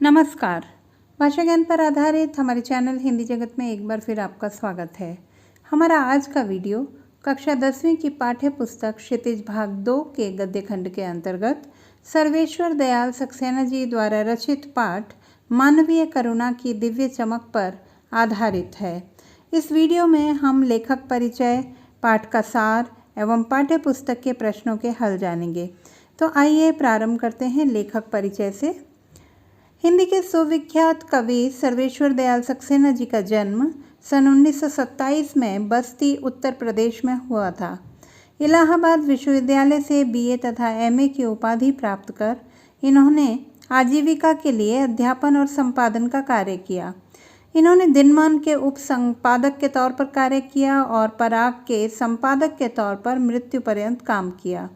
नमस्कार। भाषा ज्ञान पर आधारित हमारे चैनल हिंदी जगत में एक बार फिर आपका स्वागत है। हमारा आज का वीडियो कक्षा 10वीं की पाठ्य पुस्तक क्षितिज भाग 2 के गद्य खंड के अंतर्गत सर्वेश्वर दयाल सक्सेना जी द्वारा रचित पाठ मानवीय करुणा की दिव्य चमक पर आधारित है। इस वीडियो में हम लेखक परिचय, पाठ का सार एवं पाठ्य पुस्तक के प्रश्नों के हल जानेंगे। तो आइए प्रारंभ करते हैं लेखक परिचय से। हिंदी के सुविख्यात कवि सर्वेश्वर दयाल सक्सेना जी का जन्म सन 1927 में बस्ती उत्तर प्रदेश में हुआ था। इलाहाबाद विश्वविद्यालय से बीए तथा एमए की उपाधि प्राप्त कर इन्होंने आजीविका के लिए अध्यापन और संपादन का कार्य किया। इन्होंने दिनमान के उप संपादक के तौर पर कार्य किया और पराग के संपादक के तौर पर मृत्यु पर्यंत काम किया।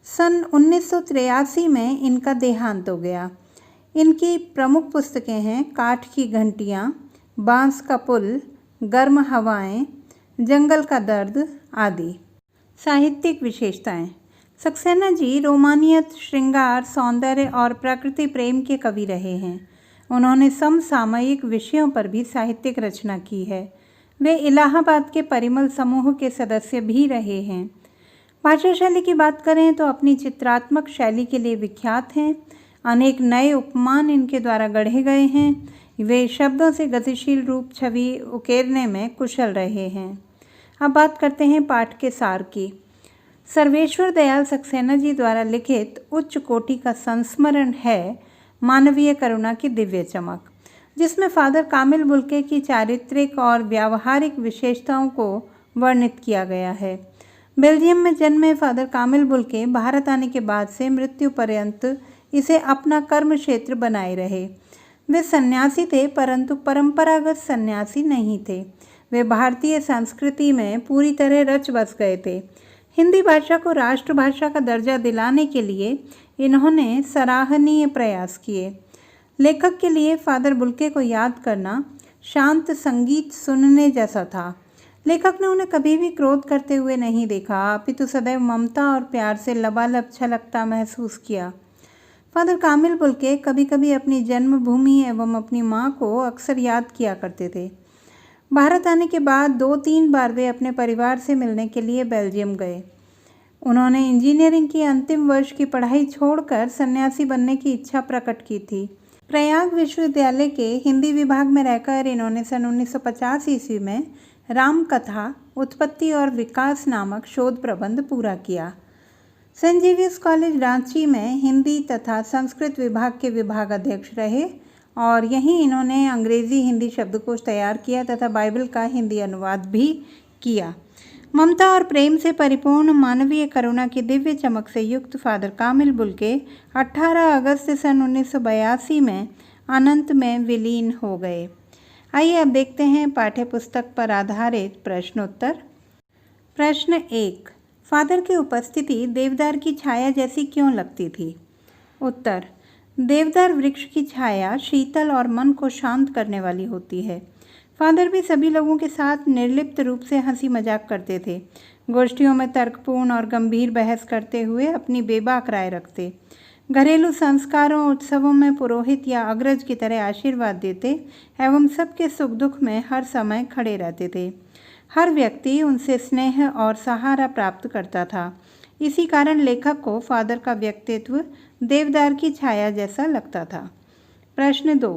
सन 1983 में इनका देहांत हो गया। इनकी प्रमुख पुस्तकें हैं काठ की घंटियाँ, बांस का पुल, गर्म हवाएं, जंगल का दर्द आदि। साहित्यिक विशेषताएं। सक्सेना जी रोमानियत, श्रृंगार, सौंदर्य और प्रकृति प्रेम के कवि रहे हैं। उन्होंने समसामयिक विषयों पर भी साहित्यिक रचना की है। वे इलाहाबाद के परिमल समूह के सदस्य भी रहे हैं। भाषा शैली की बात करें तो अपनी चित्रात्मक शैली के लिए विख्यात हैं। अनेक नए उपमान इनके द्वारा गढ़े गए हैं। वे शब्दों से गतिशील रूप छवि उकेरने में कुशल रहे हैं। अब बात करते हैं पाठ के सार की। सर्वेश्वर दयाल सक्सेना जी द्वारा लिखित उच्च कोटि का संस्मरण है मानवीय करुणा की दिव्य चमक, जिसमें फादर कामिल बुल्के की चारित्रिक और व्यावहारिक विशेषताओं को वर्णित किया गया है। बेल्जियम में जन्मे फादर कामिल बुल्के भारत आने के बाद से मृत्यु पर्यंत इसे अपना कर्म क्षेत्र बनाए रहे। वे सन्यासी थे, परंतु परंपरागत सन्यासी नहीं थे। वे भारतीय संस्कृति में पूरी तरह रच बस गए थे। हिंदी भाषा को राष्ट्रभाषा का दर्जा दिलाने के लिए इन्होंने सराहनीय प्रयास किए। लेखक के लिए फादर बुल्के को याद करना शांत संगीत सुनने जैसा था। लेखक ने उन्हें कभी भी क्रोध करते हुए नहीं देखा, अपितु सदैव ममता और प्यार से लबालब छलकता महसूस किया। फादर कामिल बुल्के कभी कभी अपनी जन्मभूमि एवं अपनी माँ को अक्सर याद किया करते थे। भारत आने के बाद 2-3 बार वे अपने परिवार से मिलने के लिए बेल्जियम गए। उन्होंने इंजीनियरिंग की अंतिम वर्ष की पढ़ाई छोड़कर सन्यासी बनने की इच्छा प्रकट की थी। प्रयाग विश्वविद्यालय के हिंदी विभाग में रहकर इन्होंने सन 1950 ईस्वी में रामकथा, उत्पत्ति और विकास नामक शोध प्रबंध पूरा किया। सेंट जेवियर्स कॉलेज रांची में हिंदी तथा संस्कृत विभाग के विभागाध्यक्ष रहे और यहीं इन्होंने अंग्रेजी हिंदी शब्दकोश तैयार किया तथा बाइबल का हिंदी अनुवाद भी किया। ममता और प्रेम से परिपूर्ण मानवीय करुणा की दिव्य चमक से युक्त फादर कामिल बुल्के 18 अगस्त सन 1982 में अनंत में विलीन हो गए। आइए अब देखते हैं पाठ्य पुस्तक पर आधारित प्रश्नोत्तर। प्रश्न 1। फादर की उपस्थिति देवदार की छाया जैसी क्यों लगती थी? उत्तर। देवदार वृक्ष की छाया शीतल और मन को शांत करने वाली होती है। फादर भी सभी लोगों के साथ निर्लिप्त रूप से हंसी मजाक करते थे। गोष्ठियों में तर्कपूर्ण और गंभीर बहस करते हुए अपनी बेबाक राय रखते। घरेलू संस्कारों उत्सवों में पुरोहित या अग्रज की तरह आशीर्वाद देते एवं सबके सुख दुख में हर समय खड़े रहते थे। हर व्यक्ति उनसे स्नेह और सहारा प्राप्त करता था। इसी कारण लेखक को फादर का व्यक्तित्व देवदार की छाया जैसा लगता था। प्रश्न 2।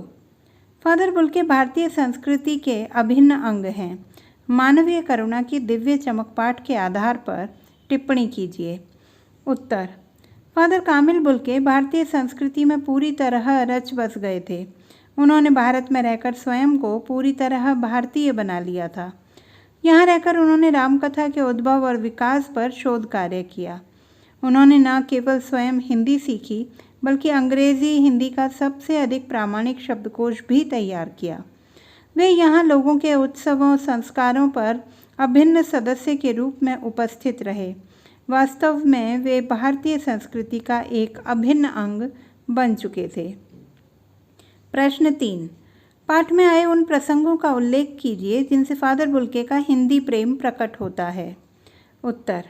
फादर बुल्के भारतीय संस्कृति के अभिन्न अंग हैं। मानवीय करुणा की दिव्य चमक पाठ के आधार पर टिप्पणी कीजिए। उत्तर। फादर कामिल बुल्के भारतीय संस्कृति में पूरी तरह रच बस गए थे। उन्होंने भारत में रहकर स्वयं को पूरी तरह भारतीय बना लिया था। यहाँ रहकर उन्होंने रामकथा के उद्भव और विकास पर शोध कार्य किया। उन्होंने न केवल स्वयं हिंदी सीखी बल्कि अंग्रेजी हिंदी का सबसे अधिक प्रामाणिक शब्दकोश भी तैयार किया। वे यहाँ लोगों के उत्सवों संस्कारों पर अभिन्न सदस्य के रूप में उपस्थित रहे। वास्तव में वे भारतीय संस्कृति का एक अभिन्न अंग बन चुके थे। प्रश्न 3। पाठ में आए उन प्रसंगों का उल्लेख कीजिए जिनसे फादर बुल्के का हिंदी प्रेम प्रकट होता है। उत्तर।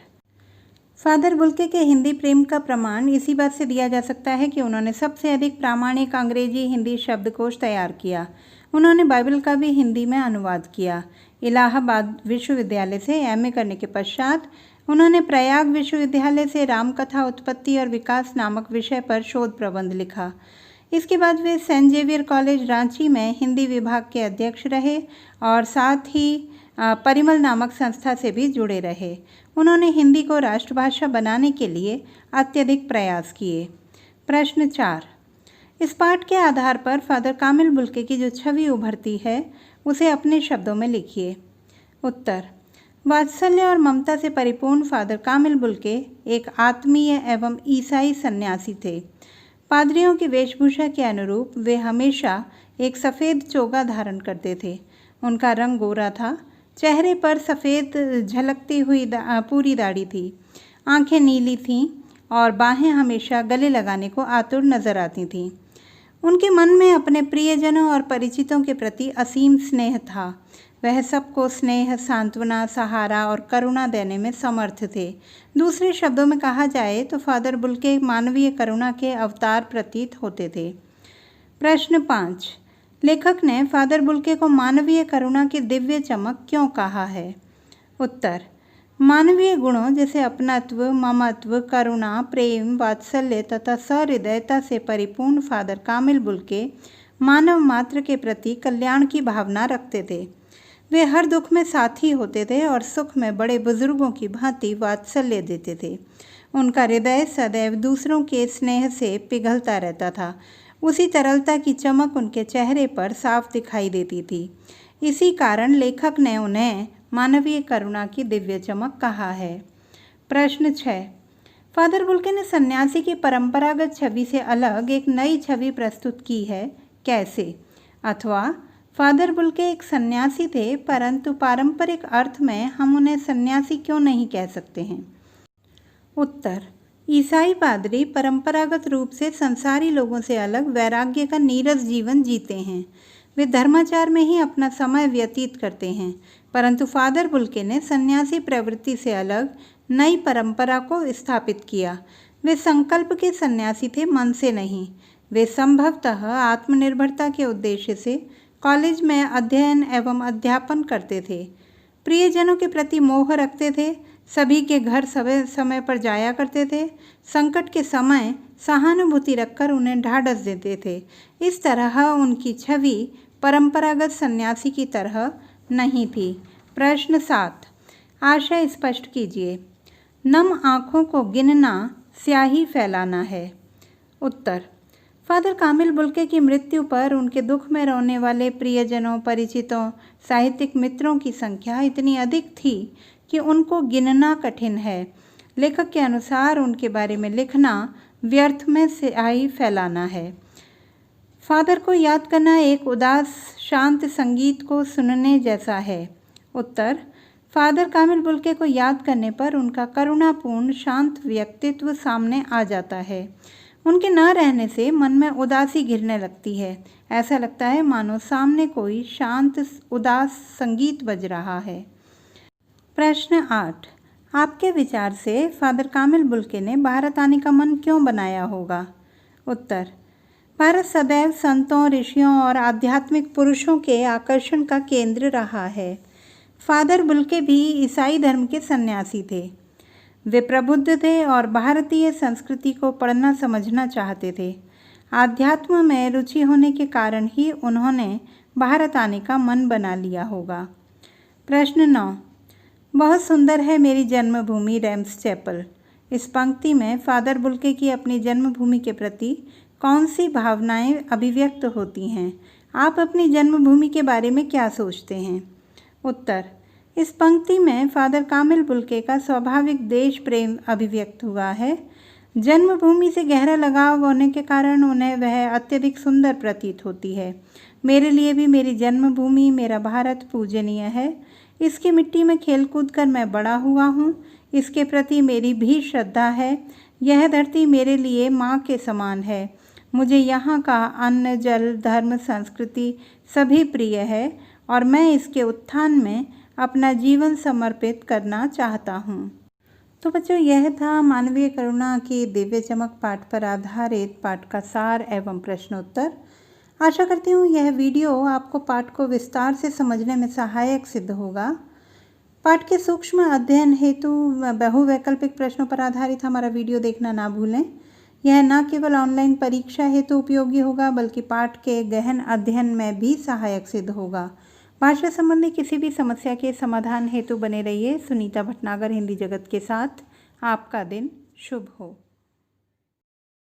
फादर बुल्के के हिंदी प्रेम का प्रमाण इसी बात से दिया जा सकता है कि उन्होंने सबसे अधिक प्रामाणिक अंग्रेजी हिंदी शब्दकोश तैयार किया। उन्होंने बाइबल का भी हिंदी में अनुवाद किया। इलाहाबाद विश्वविद्यालय से एमए करने के पश्चात उन्होंने प्रयाग विश्वविद्यालय से रामकथा उत्पत्ति और विकास नामक विषय पर शोध प्रबंध लिखा। इसके बाद वे सेंट जेवियर कॉलेज रांची में हिंदी विभाग के अध्यक्ष रहे और साथ ही परिमल नामक संस्था से भी जुड़े रहे। उन्होंने हिंदी को राष्ट्रभाषा बनाने के लिए अत्यधिक प्रयास किए। प्रश्न 4। इस पाठ के आधार पर फादर कामिल बुल्के की जो छवि उभरती है उसे अपने शब्दों में लिखिए। उत्तर। वात्सल्य और ममता से परिपूर्ण फादर कामिल बुल्के एक आत्मीय एवं ईसाई सन्यासी थे। पादरियों की वेशभूषा के अनुरूप वे हमेशा एक सफ़ेद चोगा धारण करते थे। उनका रंग गोरा था। चेहरे पर सफ़ेद झलकती हुई पूरी दाढ़ी थी। आंखें नीली थीं और बाहें हमेशा गले लगाने को आतुर नजर आती थीं। उनके मन में अपने प्रियजनों और परिचितों के प्रति असीम स्नेह था। वह सबको स्नेह, सांत्वना, सहारा और करुणा देने में समर्थ थे। दूसरे शब्दों में कहा जाए तो फादर बुल्के मानवीय करुणा के अवतार प्रतीत होते थे। प्रश्न 5। लेखक ने फादर बुल्के को मानवीय करुणा की दिव्य चमक क्यों कहा है? उत्तर। मानवीय गुणों जैसे अपनत्व, ममत्व, करुणा, प्रेम, वात्सल्य तथा सहृदयता से परिपूर्ण फादर कामिल बुल्के मानव मात्र के प्रति कल्याण की भावना रखते थे। वे हर दुख में साथी होते थे और सुख में बड़े बुजुर्गों की भांति वात्सल्य देते थे। उनका हृदय सदैव दूसरों के स्नेह से पिघलता रहता था। उसी तरलता की चमक उनके चेहरे पर साफ दिखाई देती थी। इसी कारण लेखक ने उन्हें मानवीय करुणा की दिव्य चमक कहा है। प्रश्न 6। फादर बुल्के ने सन्यासी की परंपरागत छवि से अलग एक नई छवि प्रस्तुत की है, कैसे? अथवा फादर बुल्के एक सन्यासी थे परंतु पारंपरिक अर्थ में हम उन्हें सन्यासी क्यों नहीं कह सकते हैं? उत्तर। ईसाई पादरी परंपरागत रूप से संसारी लोगों से अलग वैराग्य का नीरस जीवन जीते हैं। वे धर्माचार में ही अपना समय व्यतीत करते हैं, परंतु फादर बुल्के ने सन्यासी प्रवृत्ति से अलग नई परंपरा को स्थापित किया। वे संकल्प के सन्यासी थे, मन से नहीं। वे संभवतः आत्मनिर्भरता के उद्देश्य से कॉलेज में अध्ययन एवं अध्यापन करते थे। प्रियजनों के प्रति मोह रखते थे। सभी के घर समय पर जाया करते थे। संकट के समय सहानुभूति रखकर उन्हें ढाढ़स देते थे। इस तरह उनकी छवि परंपरागत सन्यासी की तरह नहीं थी। प्रश्न 7। आशय स्पष्ट कीजिए। नम आँखों को गिनना स्याही फैलाना है। उत्तर। फादर कामिल बुल्के की मृत्यु पर उनके दुख में रोने वाले प्रियजनों, परिचितों, साहित्यिक मित्रों की संख्या इतनी अधिक थी कि उनको गिनना कठिन है। लेखक के अनुसार उनके बारे में लिखना व्यर्थ में स्याही फैलाना है। फादर को याद करना एक उदास शांत संगीत को सुनने जैसा है। उत्तर। फादर कामिल बुल्के को याद करने पर उनका करुणापूर्ण शांत व्यक्तित्व सामने आ जाता है। उनके न रहने से मन में उदासी घिरने लगती है। ऐसा लगता है मानो सामने कोई शांत उदास संगीत बज रहा है। प्रश्न 8। आपके विचार से फादर कामिल बुल्के ने भारत आने का मन क्यों बनाया होगा? उत्तर। भारत सदैव संतों, ऋषियों और आध्यात्मिक पुरुषों के आकर्षण का केंद्र रहा है। फादर बुल्के भी ईसाई धर्म के सन्यासी थे। वे प्रबुद्ध थे और भारतीय संस्कृति को पढ़ना समझना चाहते थे। आध्यात्म में रुचि होने के कारण ही उन्होंने भारत आने का मन बना लिया होगा। प्रश्न 9। बहुत सुंदर है मेरी जन्मभूमि रैम्स चैपल। इस पंक्ति में फादर बुल्के की अपनी जन्मभूमि के प्रति कौन सी भावनाएं अभिव्यक्त होती हैं? आप अपनी जन्मभूमि के बारे में क्या सोचते हैं? उत्तर। इस पंक्ति में फादर कामिल बुल्के का स्वाभाविक देश प्रेम अभिव्यक्त हुआ है। जन्मभूमि से गहरा लगाव होने के कारण उन्हें वह अत्यधिक सुंदर प्रतीत होती है। मेरे लिए भी मेरी जन्मभूमि, मेरा भारत पूजनीय है। इसकी मिट्टी में खेलकूद कर मैं बड़ा हुआ हूँ। इसके प्रति मेरी भी श्रद्धा है। यह धरती मेरे लिए माँ के समान है। मुझे यहाँ का अन्न, जल, धर्म, संस्कृति सभी प्रिय है और मैं इसके उत्थान में अपना जीवन समर्पित करना चाहता हूँ। तो बच्चों, यह था मानवीय करुणा की दिव्य चमक पाठ पर आधारित पाठ का सार एवं प्रश्नोत्तर। आशा करती हूँ यह वीडियो आपको पाठ को विस्तार से समझने में सहायक सिद्ध होगा। पाठ के सूक्ष्म अध्ययन हेतु बहुवैकल्पिक प्रश्नों पर आधारित हमारा वीडियो देखना ना भूलें। यह न केवल ऑनलाइन परीक्षा हेतु उपयोगी होगा बल्कि पाठ के गहन अध्ययन में भी सहायक सिद्ध होगा। भाषा संबंधी किसी भी समस्या के समाधान हेतु बने रहिए सुनीता भटनागर हिंदी जगत के साथ। आपका दिन शुभ हो।